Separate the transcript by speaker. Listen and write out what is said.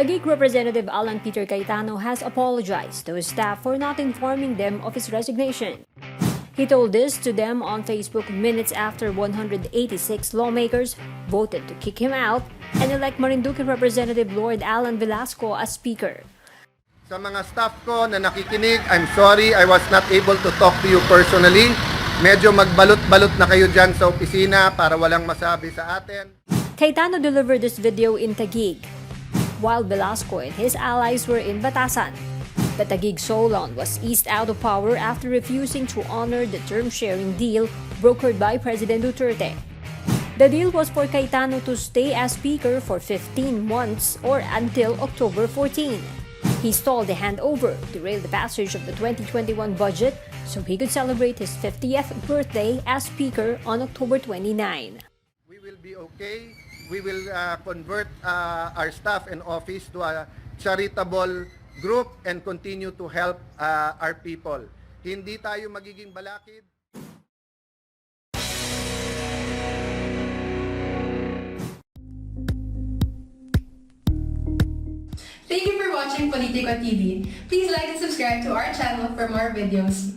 Speaker 1: Taguig Representative Alan Peter Cayetano has apologized to his staff for not informing them of his resignation. He told this to them on Facebook minutes after 186 lawmakers voted to kick him out and elect Marinduque Representative Lord Alan Velasco as Speaker.
Speaker 2: Sa mga staff ko na nakikinig, I'm sorry I was not able to talk to you personally. Medyo magbalot-balot na kayo dyan sa opisina para walang masabi sa atin.
Speaker 1: Cayetano delivered this video in Taguig, while Velasco and his allies were in Batasan. The Taguig Solon was eased out of power after refusing to honor the term-sharing deal brokered by President Duterte. The deal was for Cayetano to stay as Speaker for 15 months or until October 14. He stalled the handover, derailed the passage of the 2021 budget so he could celebrate his 50th birthday as Speaker on October 29.
Speaker 2: We will be okay. We will convert our staff and office to a charitable group and continue to help our people. Hindi tayo magiging balakid.
Speaker 3: Thank you for watching Politiko TV. Please like and subscribe to our channel for more videos.